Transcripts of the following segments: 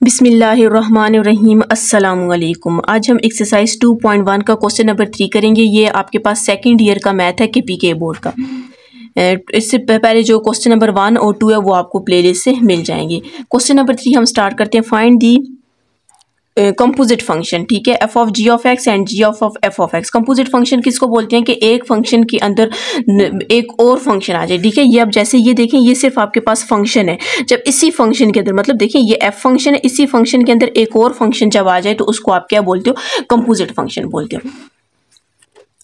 बिस्मिल्लाहिर्रहमानिर्रहीम अस्सलामुअलैकुम। आज हम एक्सरसाइज 2.1 का क्वेश्चन नंबर 3 करेंगे। ये आपके पास सेकंड ईयर का मैथ है केपीके बोर्ड का। इससे पहले जो क्वेश्चन नंबर 1 और 2 है वो आपको प्लेलिस्ट से मिल जाएंगे। क्वेश्चन नंबर 3 हम स्टार्ट करते हैं। फाइंड दी कंपोजिट फंक्शन, ठीक है, F of G of X and G of F of X. Composite function किसको बोलते हैं कि एक फंक्शन के अंदर एक और फंक्शन आ जाए, ठीक है। ये अब जैसे ये देखें, ये सिर्फ आपके पास फंक्शन है। जब इसी फंक्शन के अंदर, मतलब देखिए ये एफ फंक्शन है, इसी फंक्शन के अंदर एक और फंक्शन जब आ जाए तो उसको आप क्या बोलते हो, कंपोजिट फंक्शन बोलते हो।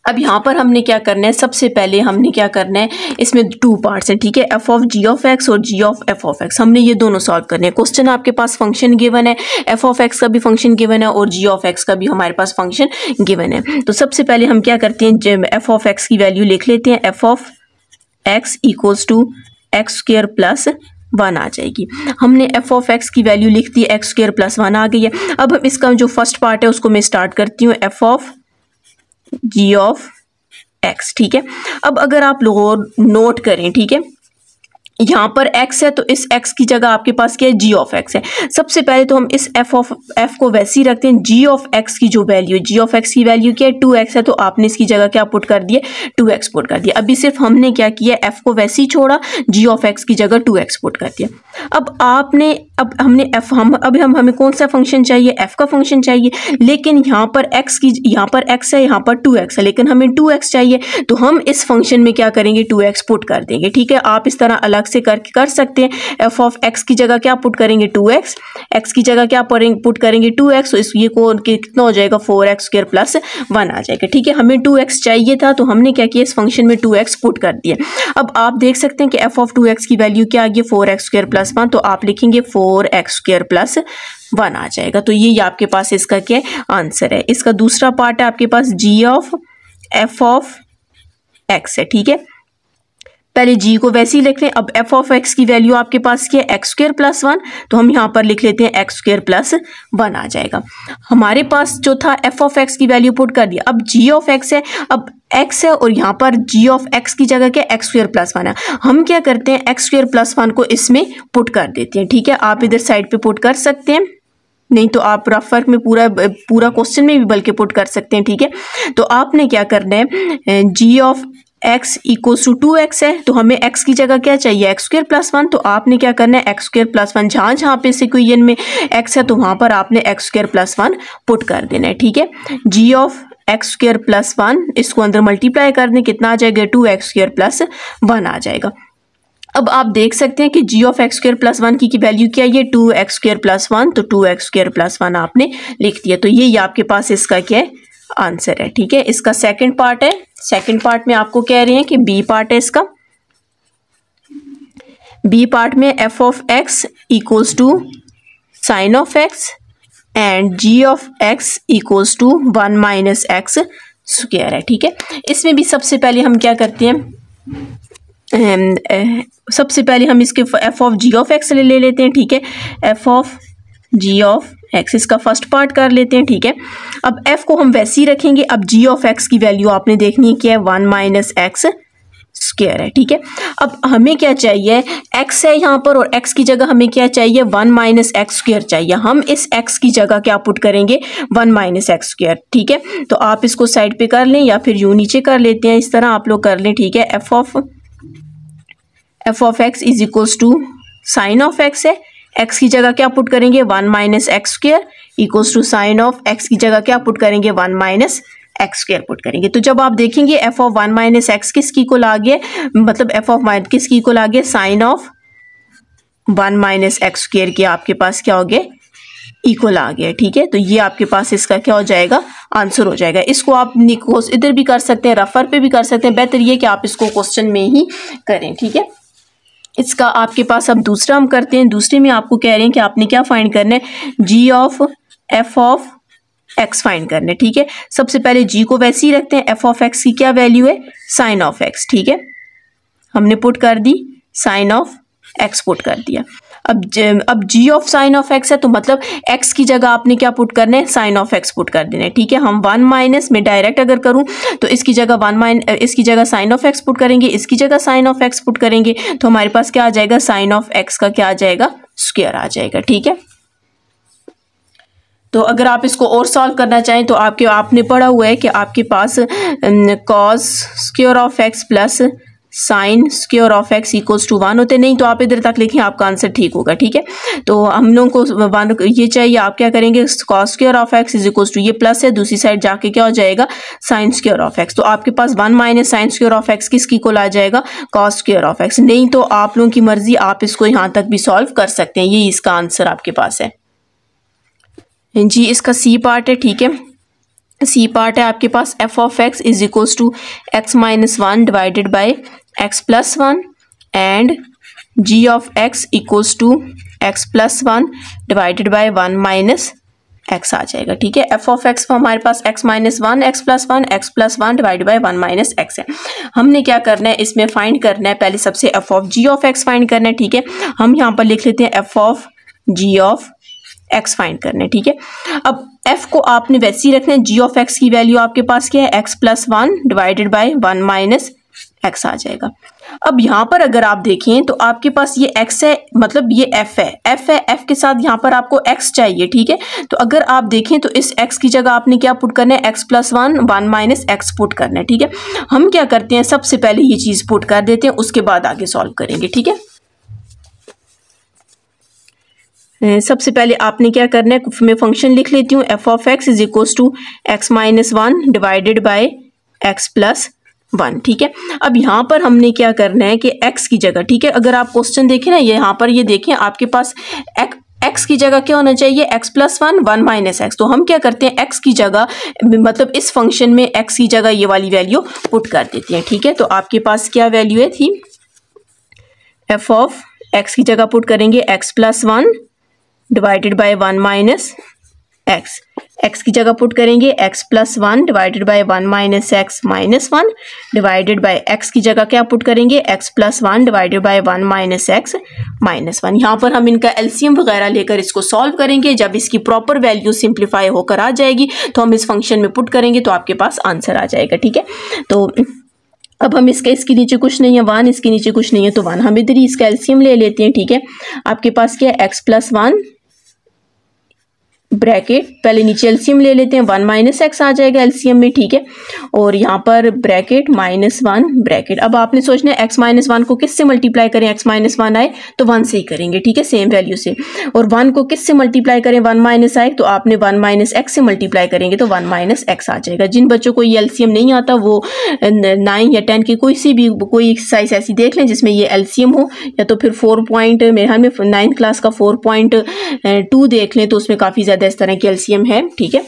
अब यहाँ पर हमने क्या करना है, सबसे पहले हमने क्या करना है, इसमें 2 पार्ट्स हैं, ठीक है, F of G of X और G of F of X. हमने ये दोनों सॉल्व करने हैं। क्वेश्चन आपके पास फंक्शन गिवन है, एफ ऑफ एक्स का भी फंक्शन गिवन है और जी ऑफ एक्स का भी हमारे पास फंक्शन गिवन है। तो सबसे पहले हम क्या करते हैं, एफ ऑफ एक्स की वैल्यू लिख लेते हैं। F of X equals to X square plus 1 आ जाएगी। हमने एफ ऑफ एक्स की वैल्यू लिख दी, एक्स स्क्वायर प्लस 1 आ गई है। अब हम इसका जो फर्स्ट पार्ट है उसको मैं स्टार्ट करती हूँ, F of G of X, ठीक है। अब अगर आप लोग नोट करें, ठीक है, यहाँ पर x है तो इस x की जगह आपके पास क्या है, g ऑफ x है। सबसे पहले तो हम इस f ऑफ f को वैसे ही रखते हैं। g ऑफ x की जो वैल्यू, g ऑफ x की वैल्यू क्या है, 2x है, तो आपने इसकी जगह क्या पुट कर दिया, 2x पुट कर दिया। अभी सिर्फ हमने क्या किया, f को वैसे ही छोड़ा, g ऑफ x की जगह 2x पुट कर दिया। अब आपने हमने हमें कौन सा फंक्शन चाहिए, f का फंक्शन चाहिए, लेकिन यहाँ पर x है, यहाँ पर 2x है, लेकिन हमें 2x चाहिए, तो हम इस फंक्शन में क्या करेंगे, 2x पुट कर देंगे, ठीक है। आप इस तरह अलग से कर सकते हैं। एफ ऑफ एक्स की जगह क्या पुट करेंगे, 2x, एक्स की जगह क्या पुट करेंगे, 2x, तो इस ये को कितना हो जाएगा, 4x स्क्वायर प्लस 1 आ जाएगा, ठीक है। हमें 2x चाहिए था तो हमने क्या किया, इस फंक्शन में 2x पुट कर दिया। अब आप देख सकते हैं कि एफ ऑफ 2x की वैल्यू क्या आ गई, 4x स्क्वायर प्लस 1, तो आप लिखेंगे 4x स्क्वायर प्लस 1 आ जाएगा। तो ये आपके पास इसका क्या आंसर है। इसका दूसरा पार्ट है आपके पास जी ऑफ एफ ऑफ एक्स है, ठीक है। पहले g को वैसे ही लिख लें। अब f ऑफ x की वैल्यू आपके पास क्या है, एक्स स्क्वायर प्लस 1, तो हम यहाँ पर लिख लेते हैं एक्स स्क्वायर प्लस 1 आ जाएगा। हमारे पास जो था f ऑफ x की वैल्यू पुट कर दिया। अब g ऑफ x है, अब x है और यहाँ पर g ऑफ x की जगह क्या, एक्स स्क्वायर प्लस 1 है। हम क्या करते हैं, एक्स स्क्वायर प्लस 1 को इसमें पुट कर देते हैं, ठीक है। आप इधर साइड पे पुट कर सकते हैं, नहीं तो आप रफ वर्क में पूरा क्वेश्चन में भी बल्कि पुट कर सकते हैं, ठीक है। तो आपने क्या करना है, g of x equals to 2x है, तो हमें x की जगह क्या चाहिए, एक्स स्क्वायर प्लस 1, तो आपने क्या करना है, एक्स स्क्वायर प्लस 1, जहाँ पे इस इक्वेशन में x है तो वहाँ पर आपने एक्स स्क्वायर प्लस 1 पुट कर देना है, ठीक है। g of x square plus 1, इसको अंदर मल्टीप्लाई कर दें, कितना आ जाएगा, 2x स्क्वायर प्लस 1 आ जाएगा। अब आप देख सकते हैं कि g of x square plus 1 की वैल्यू क्या है, 2x स्क्वायर प्लस 1, तो 2x स्क्वायर प्लस 1 आपने लिख दिया। तो ये आपके पास इसका क्या है, आंसर है, ठीक है। इसका सेकंड पार्ट है। सेकंड पार्ट में आपको कह रहे हैं कि बी पार्ट है इसका। बी पार्ट में F of X equals to sine of X and G of X equals to 1 minus X square है, ठीक है। इसमें भी सबसे पहले हम क्या करते हैं, सबसे पहले हम इसके F of G of X ले लेते हैं, ठीक है। F of G of X, इसका फर्स्ट पार्ट कर लेते हैं, ठीक है। अब f को हम वैसे ही रखेंगे। अब g ऑफ x की वैल्यू आपने देखनी है क्या है, 1 माइनस एक्स स्क्वायर है, ठीक है। अब हमें क्या चाहिए, x है यहाँ पर और x की जगह हमें क्या चाहिए, 1 माइनस एक्स स्क्वायर चाहिए। हम इस x की जगह क्या पुट करेंगे, 1 माइनस एक्स स्क्वायर, ठीक है। तो आप इसको साइड पे कर लें या फिर यूं नीचे कर लेते हैं, इस तरह आप लोग कर लें, ठीक है। F of X is equals to sine of X है, x की जगह क्या पुट करेंगे, 1 minus X square equals to sine of x की जगह क्या पुट करेंगे, 1 माइनस एक्स स्क्वायर पुट करेंगे। तो जब आप देखेंगे एफ ऑफ 1 माइनस एक्स किसकी इक्वल आ गया, मतलब एफ ऑफ किसकी इक्वल आ गया, sine of 1 minus X square के आपके पास क्या हो गया, इक्वल आ गया, ठीक है। तो ये आपके पास इसका क्या हो जाएगा, आंसर हो जाएगा। इसको आप इधर भी कर सकते हैं, रफर पे भी कर सकते हैं, बेहतर ये कि आप इसको क्वेश्चन में ही करें, ठीक है। इसका आपके पास अब दूसरा हम करते हैं। दूसरे में आपको कह रहे हैं कि आपने क्या फाइंड करना है, g of f of x find करना है, ठीक है। सबसे पहले g को वैसे ही रखते हैं। f ऑफ x की क्या वैल्यू है, साइन ऑफ x, ठीक है। हमने पुट कर दी, साइन ऑफ x पुट कर दिया। अब g of sine of x है तो मतलब x की जगह आपने क्या पुट करना है, साइन ऑफ x पुट कर देना है, ठीक है। हम 1 माइनस में डायरेक्ट अगर करूं तो इसकी जगह इसकी जगह साइन ऑफ x पुट करेंगे, इसकी जगह साइन ऑफ x पुट करेंगे, तो हमारे पास क्या आ जाएगा, साइन ऑफ x का क्या आ जाएगा, स्क्वायर आ जाएगा, ठीक है। तो अगर आप इसको और सॉल्व करना चाहें तो आपने पढ़ा हुआ है कि आपके पास cos square of X plus sine square of X equals to 1 होते, नहीं तो आप इधर तक लिखें, आपका आंसर ठीक होगा। ठीक है, तो हम लोगों को 1 ये चाहिए, आप क्या करेंगे, cos square of X is equals to, ये प्लस है, दूसरी साइड जाके क्या हो जाएगा, साइन स्क्वायर ऑफ एक्स। तो आपके पास 1 minus sign square of x किसकी इक्वल आ जाएगा, कॉस स्क्वायर ऑफ एक्स। नहीं तो आप लोगों की मर्जी, आप इसको यहाँ तक भी सॉल्व कर सकते हैं। ये इसका आंसर आपके पास है जी। इसका सी पार्ट है, ठीक है, सी पार्ट है आपके पास F of X is equals to X minus 1 divided by X plus 1 and G of X equals to X plus 1 divided by 1 minus X आ जाएगा। ठीक है, एफ ऑफ एक्स हमारे पास X minus 1 X plus 1 divided by 1 minus X है। हमने क्या करना है, इसमें फाइंड करना है, पहले सबसे F of G of X find करना है। ठीक है, हम यहाँ पर लिख लेते हैं F of G of X find करना है। ठीक है, अब एफ को आपने वैसे ही रखना है, जी ऑफ एक्स की वैल्यू आपके पास क्या है, X plus 1 divided by 1 minus X आ जाएगा। अब यहाँ पर अगर आप देखें तो आपके पास ये x है, मतलब ये f है, f के साथ यहाँ पर आपको x चाहिए। ठीक है, तो अगर आप देखें तो इस x की जगह आपने क्या पुट करना है, x plus 1 minus x put करना है। ठीक है, हम क्या करते हैं, सबसे पहले ये चीज पुट कर देते हैं, उसके बाद आगे सॉल्व करेंगे। ठीक है, सबसे पहले आपने क्या करना है, मैं फंक्शन लिख लेती हूँ, F of X is equals to X minus 1 divided by X plus 1। ठीक है, अब यहाँ पर हमने क्या करना है कि x की जगह, ठीक है, अगर आप क्वेश्चन देखें ना, ये यहाँ पर ये देखें आपके पास x की जगह क्या होना चाहिए, x प्लस 1 माइनस एक्स। तो हम क्या करते हैं, x की जगह, मतलब इस फंक्शन में x की जगह ये वाली वैल्यू पुट कर देते हैं। ठीक है, तो आपके पास क्या वैल्यू है थी, एफ ऑफ x की जगह पुट करेंगे x plus 1 divided by 1 minus x, x की जगह पुट करेंगे x plus 1 divided by 1 minus X minus 1 divided by x की जगह क्या पुट करेंगे, x plus 1 divided by 1 minus X minus 1। यहाँ पर हम इनका एलसीएम वगैरह लेकर इसको सॉल्व करेंगे। जब इसकी प्रॉपर वैल्यू सिंप्लीफाई होकर आ जाएगी तो हम इस फंक्शन में पुट करेंगे, तो आपके पास आंसर आ जाएगा। ठीक है, तो अब हम इसके नीचे कुछ नहीं है 1, इसके नीचे कुछ नहीं है तो 1, हम इधर ही इसका एलसीएम ले लेते हैं। ठीक है, आपके पास क्या है, x प्लस 1 ब्रैकेट, पहले नीचे एलसीएम ले लेते हैं, 1 माइनस एक्स आ जाएगा एलसीएम में। ठीक है, और यहाँ पर ब्रैकेट माइनस 1 ब्रैकेट। अब आपने सोचना है x माइनस 1 को किससे मल्टीप्लाई करें, x माइनस 1 आए तो 1 से ही करेंगे। ठीक है, सेम वैल्यू से। और 1 को किससे मल्टीप्लाई करें, 1 माइनस आए तो आपने 1 माइनस एक्स से मल्टीप्लाई करेंगे तो 1 माइनस एक्स आ जाएगा। जिन बच्चों को ये एलसीएम नहीं आता वो 9 या 10 की कोई एक्सरसाइज ऐसी देख लें जिसमें ये एलसीएम हो, या तो फिर 4 पॉइंट, मेरे ख्याल में 9 क्लास का 4.2 देख लें, तो उसमें काफ़ी ज़्यादा इस तरह की एलसीएम है। ठीक है,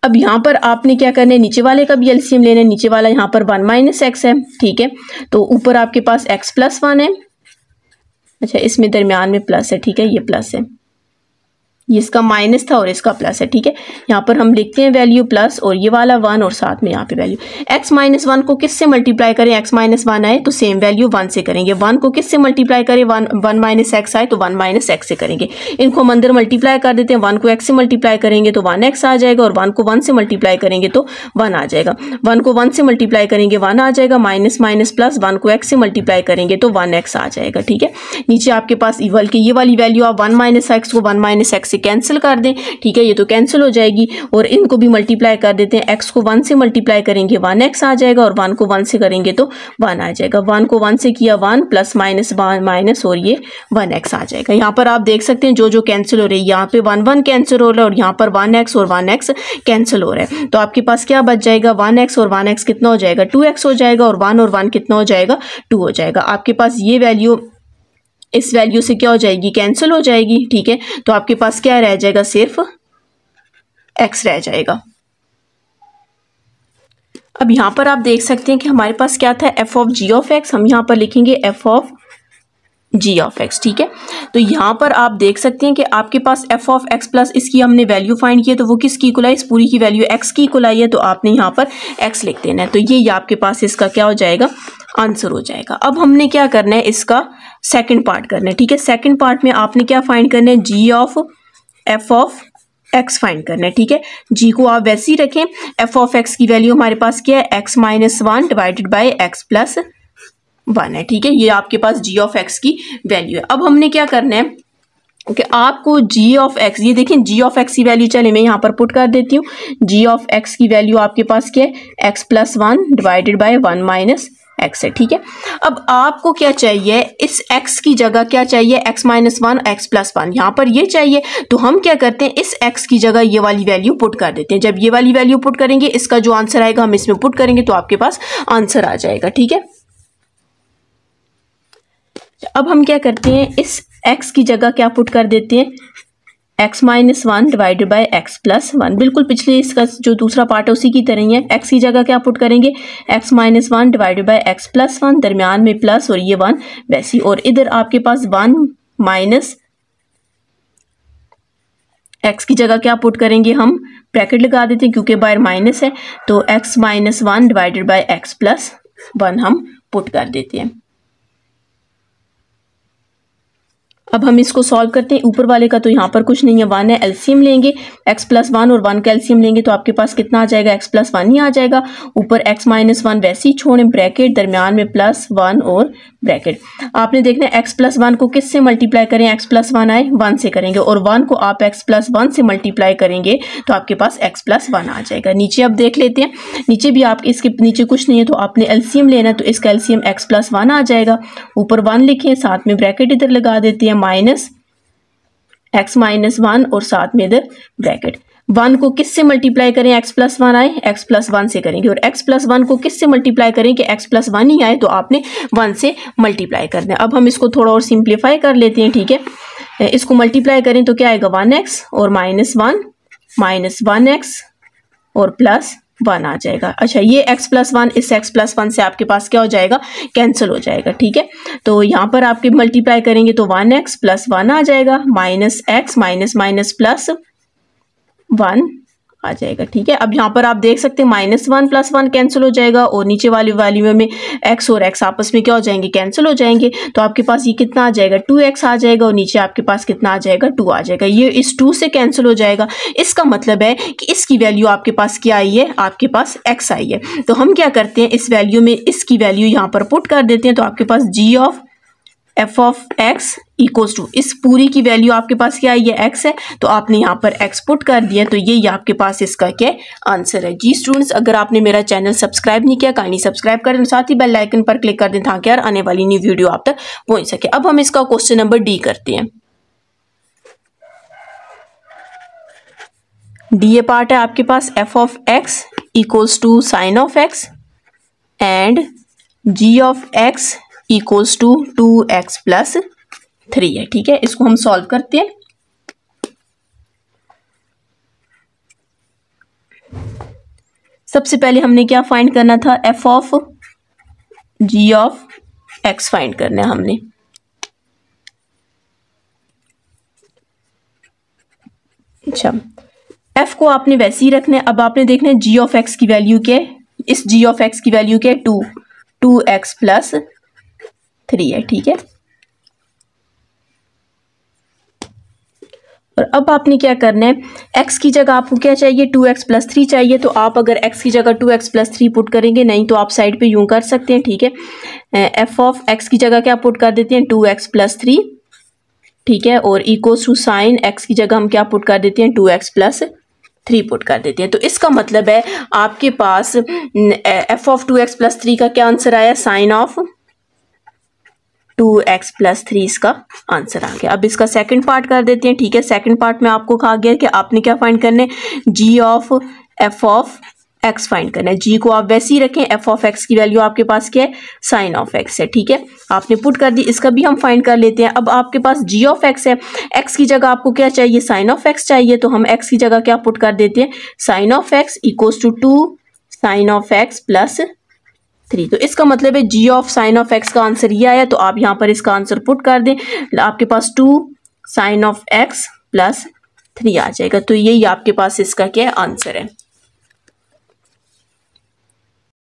अब यहाँ पर आपने क्या करना है, नीचे वाले का भी एलसीएम लेना है, नीचे वाला यहाँ पर 1 माइनस एक्स है। ठीक है, तो ऊपर आपके पास x प्लस 1 है, अच्छा इसमें दरमियान में प्लस है। ठीक है, ये प्लस है, ये इसका माइनस था और इसका प्लस है। ठीक है, यहाँ पर हम लिखते हैं वैल्यू प्लस और ये वाला 1 और साथ में यहाँ पे वैल्यू। x माइनस 1 को किससे मल्टीप्लाई करें, x माइनस 1 आए तो सेम वैल्यू 1 से करेंगे। 1 को किससे मल्टीप्लाई करें, 1 माइनस एक्स आए तो 1 माइनस एक्स से करेंगे। इनको हम अंदर मल्टीप्लाई कर देते हैं, 1 को x से मल्टीप्लाई करेंगे तो 1x आ जाएगा, और 1 को 1 से मल्टीप्लाई करेंगे तो 1 आ जाएगा। 1 को 1 से मल्टीप्लाई करेंगे 1 आ जाएगा, माइनस माइनस प्लस, 1 को x से मल्टीप्लाई करेंगे तो 1x आ जाएगा। ठीक है, नीचे आपके पास इवल की ये वाली वैल्यू, आप 1 माइनस एक्स को 1 माइनस एक्स से कैंसिल कर दें। ठीक है, ये तो कैंसिल हो जाएगी, और इनको भी मल्टीप्लाई कर देते हैं। x को 1 से मल्टीप्लाई करेंगे 1x आ जाएगा, और 1 को 1 से करेंगे तो 1 आ जाएगा। 1 को 1 से किया 1 प्लस माइनस माइनस, और ये 1x आ जाएगा। यहाँ पर आप देख सकते हैं जो कैंसिल हो रही है, यहाँ पे 1 1 कैंसिल हो रहा है, और यहाँ पर 1x और 1x कैंसिल हो रहा है। तो आपके पास क्या बच जाएगा, 1x और 1x कितना हो जाएगा, 2x हो जाएगा, और 1 और 1 कितना हो जाएगा, 2 हो जाएगा। आपके पास ये वैल्यू इस वैल्यू से क्या हो जाएगी, कैंसिल हो जाएगी। ठीक है, तो आपके पास क्या रह जाएगा, सिर्फ x रह जाएगा। अब यहाँ पर आप देख सकते हैं कि हमारे पास क्या था, F of G of X, हम यहाँ पर लिखेंगे F of G of X. ठीक है, तो यहाँ पर आप देख सकते हैं कि आपके पास एफ ऑफ एक्स प्लस इसकी हमने वैल्यू फाइंड की है, तो वो किसकी इक्वल आई, इस पूरी की वैल्यू x की इक्वल आई है, तो आपने यहाँ पर x लिख देना है। तो ये आपके पास इसका क्या हो जाएगा, आंसर हो जाएगा। अब हमने क्या करना है, इसका सेकंड पार्ट करना है। ठीक है, सेकंड पार्ट में आपने क्या फाइंड करना है, G of F of X find करना है। ठीक है, जी को आप वैसे ही रखें, एफ ऑफ एक्स की वैल्यू हमारे पास क्या है, x minus 1 divided by X plus 1 है। ठीक है, ये आपके पास जी ऑफ एक्स की वैल्यू है। अब हमने क्या करना है, ओके आपको जी ऑफ एक्स, ये देखिए जी ऑफ एक्स की वैल्यू चले मैं यहाँ पर पुट कर देती हूँ। जी ऑफ एक्स की वैल्यू आपके पास क्या है, X plus one divided by one minus X है, ठीक है। अब आपको क्या चाहिए, इस x की जगह क्या चाहिए, x minus one X plus one, यहाँ पर ये चाहिए। तो हम क्या करते हैं, इस x की जगह ये वाली वैल्यू पुट कर देते हैं। जब ये वाली वैल्यू पुट करेंगे, इसका जो आंसर आएगा हम इसमें पुट करेंगे तो आपके पास आंसर आ जाएगा, ठीक है। अब हम क्या करते हैं, इस x की जगह क्या पुट कर देते हैं, x minus one divided by X plus one, बिल्कुल पिछले इसका जो दूसरा पार्ट है उसी की तरह ही है। x की जगह क्या पुट करेंगे, x minus one divided by X plus one, दरमियान में प्लस और ये वन वैसी, और इधर आपके पास वन माइनस x की जगह क्या पुट करेंगे, हम ब्रैकेट लगा देते हैं क्योंकि बाहर माइनस है, तो x minus one divided by X plus one हम पुट कर देते हैं। अब हम इसको सॉल्व करते हैं। ऊपर वाले का तो यहाँ पर कुछ नहीं है, वन है, एलसीएम लेंगे x प्लस वन और वन का एलसीएम लेंगे तो आपके पास कितना आ जाएगा, x प्लस वन ही आ जाएगा। ऊपर x माइनस वन वैसे ही छोड़ें, ब्रैकेट दरमियान में प्लस वन और ब्रैकेट। आपने देखना है x प्लस वन को किससे मल्टीप्लाई करें, x प्लस वन आए वन से करेंगे, और वन को आप x प्लस वन से मल्टीप्लाई करेंगे तो आपके पास x प्लस वन आ जाएगा। नीचे अब देख लेते हैं, नीचे भी आप इसके नीचे कुछ नहीं है तो आपने एलसीएम लेना है, तो इसका एलसीएम x प्लस वन आ जाएगा। ऊपर वन लिखें, साथ में ब्रैकेट इधर लगा देते हैं, माइनस x माइनस वन और साथ में इधर ब्रैकेट। वन को किससे मल्टीप्लाई करें, x प्लस वन आए, x प्लस वन से करेंगे, और x प्लस वन को किससे मल्टीप्लाई करें कि x प्लस वन ही आए तो आपने वन से मल्टीप्लाई करना है। अब हम इसको थोड़ा और सिंप्लीफाई कर लेते हैं, ठीक है। इसको मल्टीप्लाई करें तो क्या आएगा, वन एक्स और माइनस वन एक्स और प्लस वन आ जाएगा। अच्छा ये x प्लस वन इस x प्लस वन से आपके पास क्या हो जाएगा, कैंसिल हो जाएगा, ठीक है। तो यहाँ पर आपके मल्टीप्लाई करेंगे तो वन एक्स प्लस वन आ जाएगा, minus X minus minus plus one आ जाएगा, ठीक है। अब यहाँ पर आप देख सकते हैं minus one plus one cancel हो जाएगा, और नीचे वाली वैल्यू में x और x आपस में क्या हो जाएंगे, कैंसिल हो जाएंगे। तो आपके पास ये कितना आ जाएगा, 2x आ जाएगा, और नीचे आपके पास कितना आ जाएगा, 2 आ जाएगा। ये इस 2 से कैंसिल हो जाएगा। इसका मतलब है कि इसकी वैल्यू आपके पास क्या आई है, आपके पास x आई है। तो हम क्या करते हैं, इस वैल्यू में इसकी वैल्यू यहाँ पर पुट कर देते हैं, तो आपके पास g of f of x equals to, इस पूरी की वैल्यू आपके पास क्या है, ये x है, तो आपने यहाँ पर x पुट कर दिया, तो ये आपके पास इसका क्या आंसर है। जी स्टूडेंट्स, अगर आपने मेरा चैनल सब्सक्राइब नहीं किया, कहानी सब्सक्राइब कर दें, साथ ही बेल आइकन पर क्लिक कर दें ताकि यार आने वाली न्यू वीडियो आप तक पहुंच सके। अब हम इसका क्वेश्चन नंबर डी करते हैं। डी ए पार्ट है आपके पास f of x equals to sine of x and g of x equals to 2x plus 3 है, ठीक है। इसको हम सॉल्व करते हैं। सबसे पहले हमने क्या फाइंड करना था, f of g of x find करना है हमने। अच्छा f को आपने वैसे ही रखना है। अब आपने देखना है g ऑफ x की वैल्यू क्या है, इस g ऑफ x की वैल्यू क्या है, 2x प्लस 3 है, ठीक है। और अब आपने क्या करना है, x की जगह आपको क्या चाहिए, 2x प्लस 3 चाहिए, तो आप अगर x की जगह 2x प्लस 3 पुट करेंगे, नहीं तो आप साइड पे यूं कर सकते हैं, ठीक है। f ऑफ x की जगह क्या पुट कर देते हैं, 2x प्लस 3, ठीक है, और इक्वल्स टू साइन x की जगह हम क्या पुट कर देते हैं, 2x प्लस 3 पुट कर देते हैं। तो इसका मतलब है आपके पास f ऑफ 2x प्लस 3 का क्या आंसर आया, साइन ऑफ 2x प्लस 3 इसका आंसर आ गया। अब इसका सेकंड पार्ट कर देते हैं, ठीक है। सेकंड पार्ट में आपको कहा गया कि आपने क्या फाइंड करना है, g of f of x find करना है। g को आप वैसे ही रखें, f ऑफ x की वैल्यू आपके पास क्या है, साइन ऑफ x है, ठीक है। आपने पुट कर दी, इसका भी हम फाइंड कर लेते हैं। अब आपके पास g ऑफ x है, x की जगह आपको क्या चाहिए, साइन ऑफ x चाहिए, तो हम x की जगह क्या पुट कर देते हैं, sine of x equals to 2 sine of x plus 3। तो इसका मतलब है g of sine of x का आंसर ये आया, तो आप यहाँ पर इसका आंसर पुट कर दें, आपके पास 2 साइन ऑफ x प्लस 3 आ जाएगा। तो यही आपके पास इसका क्या आंसर है।